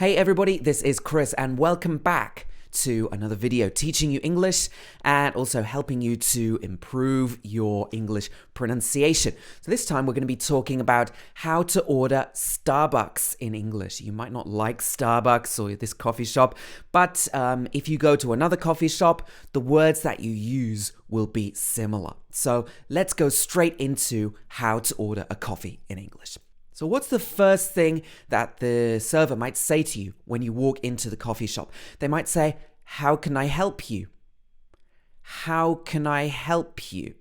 Hey everybody, this is Chris and welcome back to another video teaching you English and also helping you to improve your English pronunciation. So this time we're going to be talking about how to order Starbucks in English. You might not like Starbucks or this coffee shop, but if you go to another coffee shop, the words that you use will be similar. So let's go straight into how to order a coffee in English. So what's the first thing that the server might say to you when you walk into the coffee shop? They might say, "How can I help you?" How can I help you?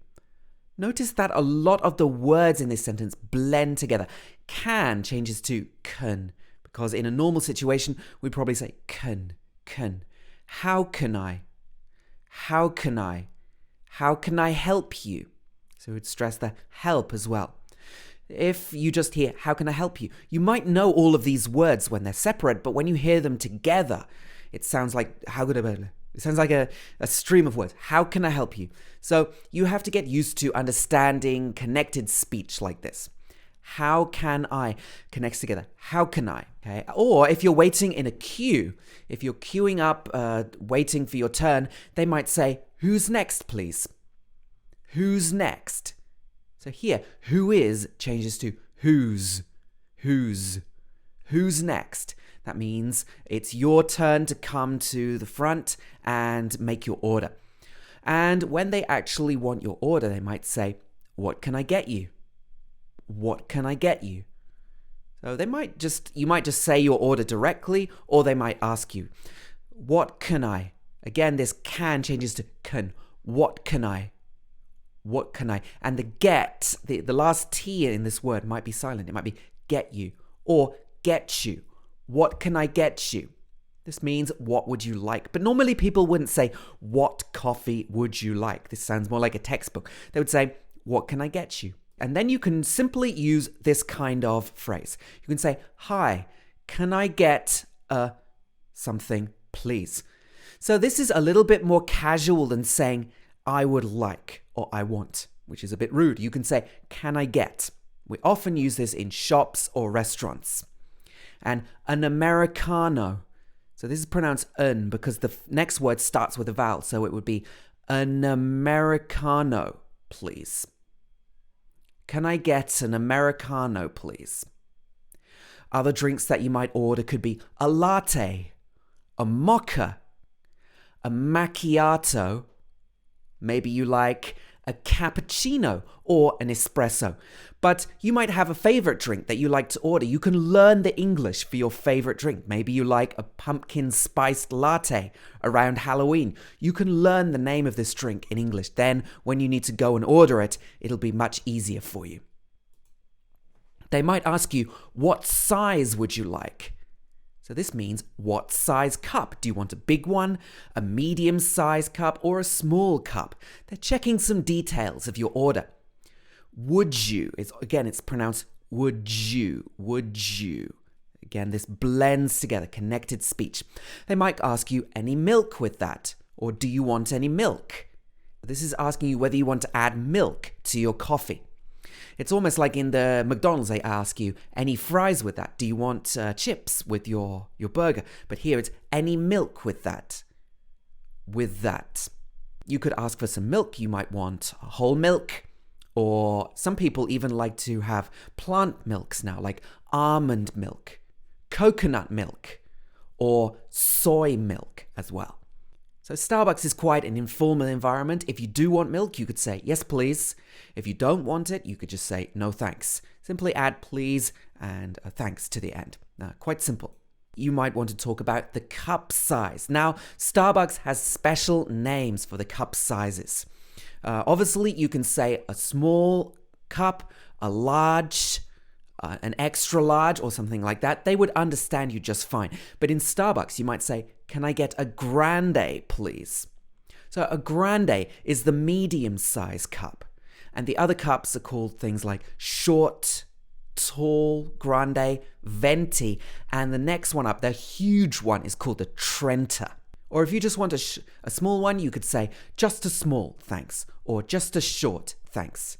Notice that a lot of the words in this sentence blend together. Can changes to can, because in a normal situation, we'd probably say can. How can I? How can I? How can I help you? So we'd stress the help as well. If you just hear, how can I help you? You might know all of these words when they're separate, but when you hear them together, it sounds like, it sounds like a stream of words. How can I help you? So you have to get used to understanding connected speech like this. How can I connects together. How can I? Okay. Or if you're waiting in a queue, if you're queuing up, waiting for your turn, they might say, who's next, please? Who's next? So here, who is changes to whose. Who's next? That means it's your turn to come to the front and make your order. And when they actually want your order, they might say, what can I get you? What can I get you? So you might just say your order directly, or they might ask you, what can I? Again, this can changes to can. What can I? What can I? And the get, the last T in this word might be silent. It might be get you or get you. What can I get you? This means what would you like? But normally people wouldn't say, what coffee would you like? This sounds more like a textbook. They would say, what can I get you? And then you can simply use this kind of phrase. You can say, hi, can I get something, please? So this is a little bit more casual than saying, I would like or I want, which is a bit rude. You can say, can I get? We often use this in shops or restaurants. And an Americano. So this is pronounced un because the next word starts with a vowel. So it would be an Americano, please. Can I get an Americano, please? Other drinks that you might order could be a latte, a mocha, a macchiato. Maybe you like a cappuccino or an espresso. But you might have a favorite drink that you like to order. You can learn the English for your favorite drink. Maybe you like a pumpkin spiced latte around Halloween. You can learn the name of this drink in English. Then when you need to go and order it, it'll be much easier for you. They might ask you, what size would you like? So this means what size cup? Do you want a big one, a medium-sized cup, or a small cup? They're checking some details of your order. Would you? It's pronounced would you. Again, this blends together, connected speech. They might ask you any milk with that, or do you want any milk? This is asking you whether you want to add milk to your coffee. It's almost like in the McDonald's, they ask you, any fries with that? Do you want chips with your burger? But here it's any milk with that. With that. You could ask for some milk. You might want whole milk. Or some people even like to have plant milks now, like almond milk, coconut milk, or soy milk as well. So Starbucks is quite an informal environment. If you do want milk, you could say, yes, please. If you don't want it, you could just say, no, thanks. Simply add please and thanks to the end. Quite simple. You might want to talk about the cup size. Now, Starbucks has special names for the cup sizes. Obviously, you can say a small cup, a large, an extra large, or something like that. They would understand you just fine. But in Starbucks, you might say, can I get a grande, please? So a grande is the medium-sized cup. And the other cups are called things like short, tall, grande, venti. And the next one up, the huge one, is called the trenta. Or if you just want a small one, you could say just a small, thanks. Or just a short, thanks.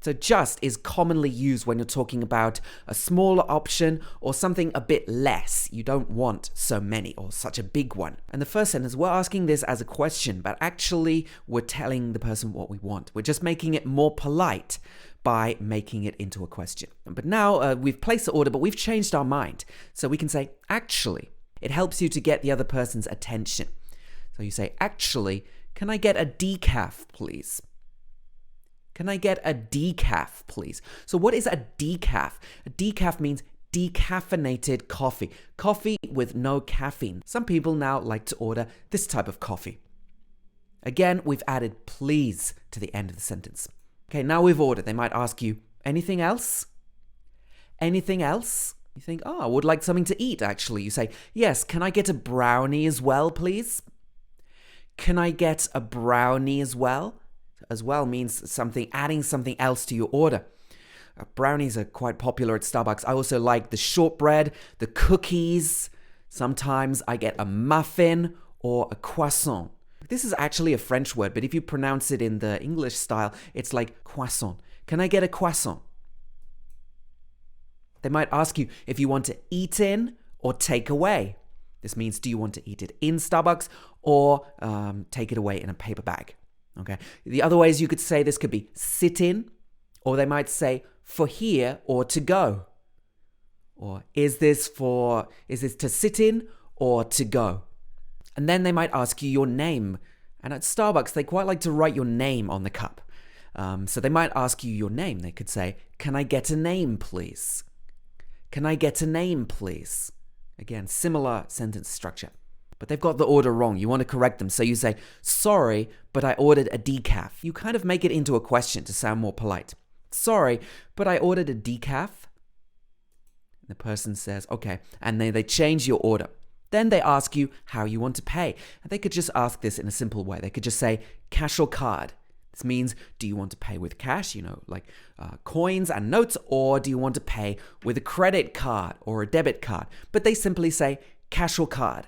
So just is commonly used when you're talking about a smaller option or something a bit less. You don't want so many or such a big one. And the first sentence, we're asking this as a question, but actually we're telling the person what we want. We're just making it more polite by making it into a question. But now we've placed the order, but we've changed our mind. So we can say, actually. It helps you to get the other person's attention. So you say, actually, can I get a decaf, please? Can I get a decaf, please? So what is a decaf? A decaf means decaffeinated coffee. Coffee with no caffeine. Some people now like to order this type of coffee. Again, we've added please to the end of the sentence. Okay, now we've ordered. They might ask you, anything else? Anything else? You think, oh, I would like something to eat, actually. You say, yes, can I get a brownie as well, please? Can I get a brownie as well? As well means something, adding something else to your order. Brownies are quite popular at Starbucks. I also like the shortbread, the cookies. Sometimes I get a muffin or a croissant. This is actually a French word, but if you pronounce it in the English style, it's like croissant. Can I get a croissant? They might ask you if you want to eat in or take away. This means, do you want to eat it in Starbucks or take it away in a paper bag? Okay. The other ways you could say this could be sit in, or they might say for here or to go. Or is this to sit in or to go? And then they might ask you your name. And at Starbucks, they quite like to write your name on the cup. So they might ask you your name. They could say, can I get a name, please? Can I get a name, please? Again, similar sentence structure. But they've got the order wrong. You want to correct them. So you say, sorry, but I ordered a decaf. You kind of make it into a question to sound more polite. Sorry, but I ordered a decaf. The person says, okay. And then they change your order. Then they ask you how you want to pay. And they could just ask this in a simple way. They could just say, cash or card? This means, do you want to pay with cash, like coins and notes, or do you want to pay with a credit card or a debit card? But they simply say, cash or card.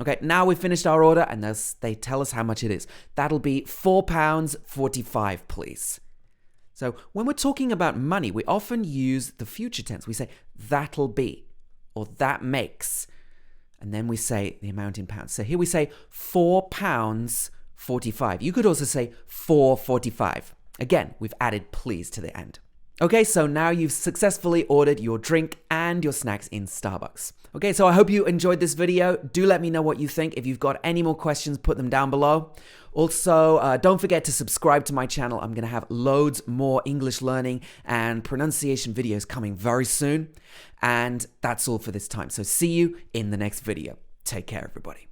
Okay, now we've finished our order and they tell us how much it is. That'll be £4.45, please. So when we're talking about money, we often use the future tense. We say, that'll be, or that makes. And then we say the amount in pounds. So here we say £4.45. You could also say 4.45. Again, we've added please to the end. Okay, so now you've successfully ordered your drink and your snacks in Starbucks. Okay, so I hope you enjoyed this video. Do let me know what you think. If you've got any more questions, put them down below. Also, don't forget to subscribe to my channel. I'm going to have loads more English learning and pronunciation videos coming very soon. And that's all for this time. So see you in the next video. Take care, everybody.